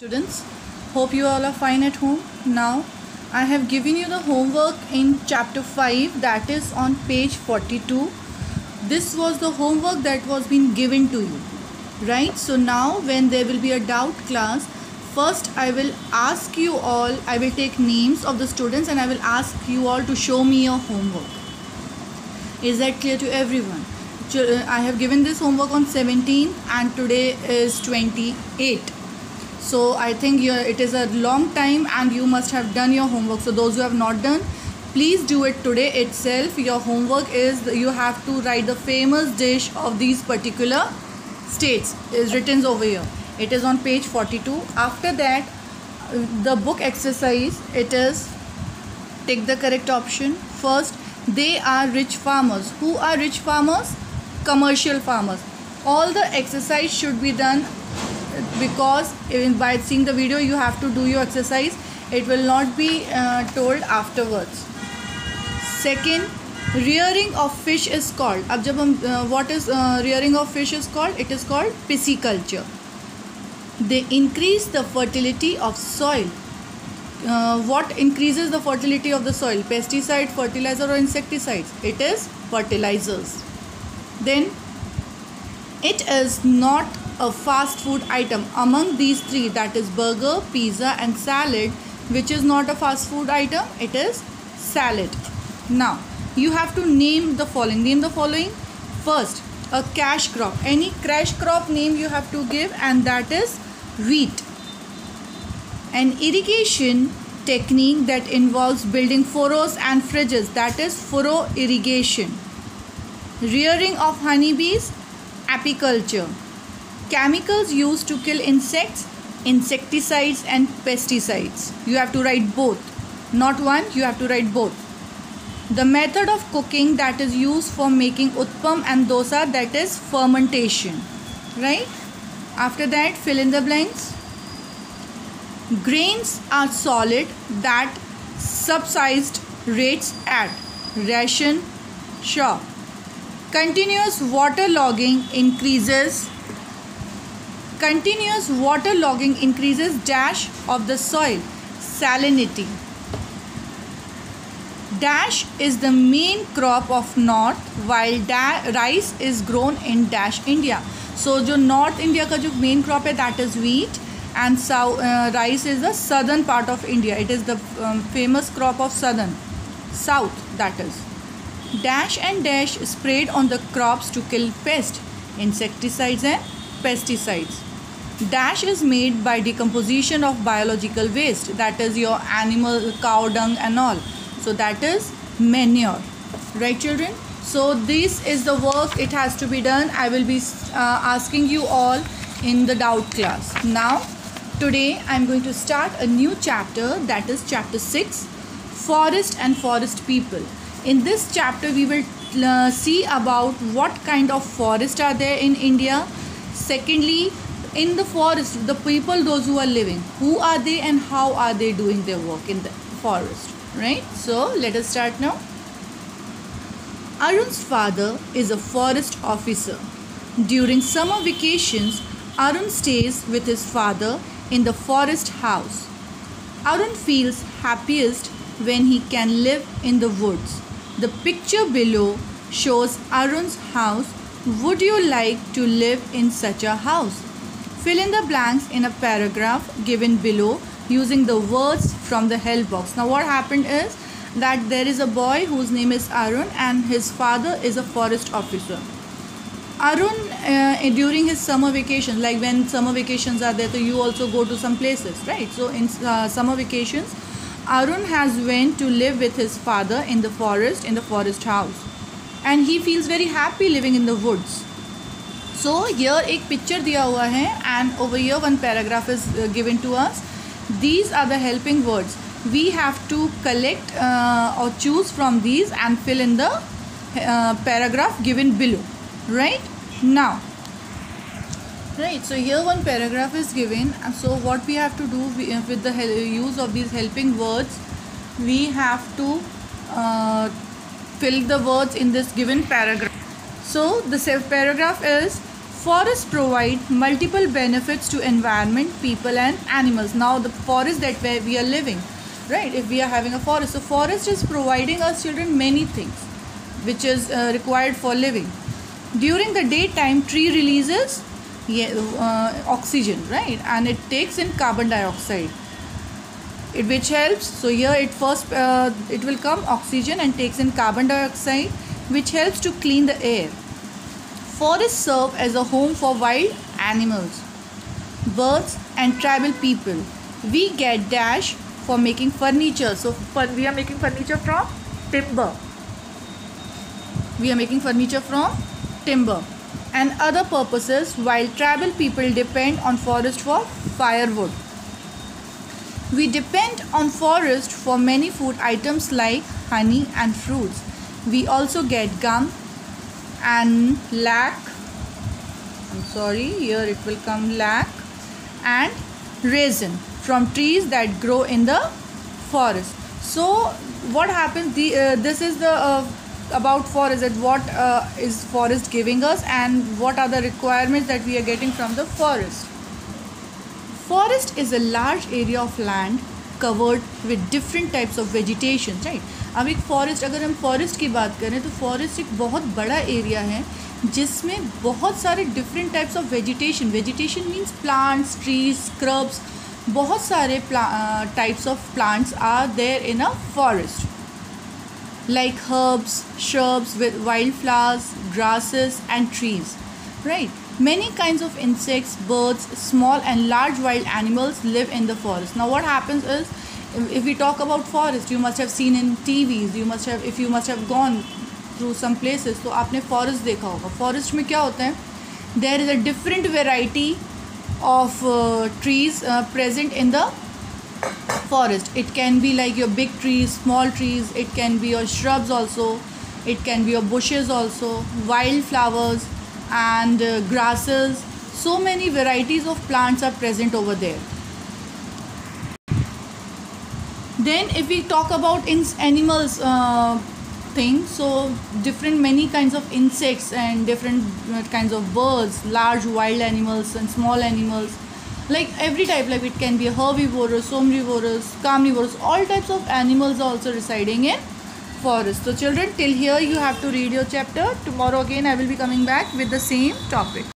Students, hope you all are fine at home. Now, I have given you the homework in chapter 5, that is on page 42. This was the homework that was being given to you, right? So now when there will be a doubt class, first I will ask you all, I will take names of the students and I will ask you all to show me your homework. Is that clear to everyone? I have given this homework on 17 and today is 28. So I think it is a long time and you must have done your homework. So those who have not done, please do it today itself. Your homework is you have to write the famous dish of these particular states is written over here. It is on page 42. After that, the book exercise, it is take the correct option. First, they are rich farmers. Who are rich farmers? Commercial farmers. All the exercise should be done because by seeing the video you have to do your exercise. It will not be told afterwards. Second, rearing of fish is called. अब जब हम what is rearing of fish is called? It is called pisciculture. They increase the fertility of soil. What increases the fertility of the soil? Pesticide, fertilizer or insecticides? It is fertilizers. Then it is not a fast food item. Among these three, that is burger, pizza and salad, which is not a fast food item? It is salad. Now you have to name the following. Name the following. First, a cash crop. Any cash crop name you have to give, and that is wheat. An irrigation technique that involves building furrows and fridges, that is furrow irrigation. Rearing of honeybees, apiculture. Chemicals used to kill insects, insecticides and pesticides. You have to write both, not one, you have to write both. The method of cooking that is used for making utpam and dosa, that is fermentation, right? After that, fill in the blanks. Grains are solid that subsidized rates at ration shop. Continuous waterlogging increases dash of the soil salinity. Dash is the main crop of north while rice is grown in dash India. So जो north India का जो main crop है, that is wheat, and rice is the southern part of India. It is the famous crop of south, that is. Dash and dash sprayed on the crops to kill pests, insecticides and pesticides. Dash is made by decomposition of biological waste, that is your animal, cow dung and all. So that is manure, right children? So this is the work, it has to be done. I will be asking you all in the doubt class. Now today I am going to start a new chapter, that is chapter 6, forest and forest people. In this chapter we will see about what kind of forest are there in India. Secondly, in the forest, the people, those who are living, who are they and how are they doing their work in the forest, right? So let us start now. Arun's father is a forest officer. During summer vacations, Arun stays with his father in the forest house. Arun feels happiest when he can live in the woods. The picture below shows Arun's house. Would you like to live in such a house? Fill in the blanks in a paragraph given below using the words from the help box. Now what happened is that there is a boy whose name is Arun and his father is a forest officer. Arun during his summer vacations, like when summer vacations are there, so you also go to some places, right? So in summer vacations, Arun has went to live with his father in the forest house, and he feels very happy living in the woods. So here एक picture दिया हुआ है and over here one paragraph is given to us. These are the helping words. We have to collect or choose from these and fill in the paragraph given below, right? Now, right, so here one paragraph is given, and so what we have to do with the use of these helping words, we have to fill the words in this given paragraph. So the paragraph is Forests provide multiple benefits to environment, people and animals. Now the forest that where we are living, right? If we are having a forest, so forest is providing us children many things which is required for living. During the daytime, tree releases oxygen, right? And it takes in carbon dioxide, which helps. So here it will come oxygen and takes in carbon dioxide, which helps to clean the air. Forests serve as a home for wild animals, birds and tribal people. We get dash for making furniture. So we are making furniture from timber. We are making furniture from timber and other purposes, while tribal people depend on forest for firewood. We depend on forest for many food items like honey and fruits. We also get gum and lac. Here it will come lac and raisin from trees that grow in the forest. So what happens? This is the about forest, that what is forest giving us and what are the requirements that we are getting from the forest. Forest is a large area of land covered with different types of vegetation, right? अब एक forest, अगर हम forest की बात करें तो forest एक बहुत बड़ा एरिया है जिसमें बहुत सारे different types of vegetation means plants, trees, scrubs, बहुत सारे types of plants are there in a forest, like herbs, shrubs with wildflowers, grasses and trees, right? Many kinds of insects, birds, small and large wild animals live in the forest. Now what happens is, if we talk about forest, you must have seen in TVs, if you must have gone through some places, तो आपने forest देखा होगा. Forest में क्या होता है? There is a different variety of trees present in the forest. It can be like your big trees, small trees, it can be your shrubs also, it can be your bushes also, wildflowers and grasses. So many varieties of plants are present over there. Then if we talk about animals thing, so many kinds of insects and different kinds of birds, large wild animals and small animals, like every type, like it can be herbivorous, omnivorous, carnivorous, all types of animals are also residing in forest. So children, till here you have to read your chapter. Tomorrow again I will be coming back with the same topic.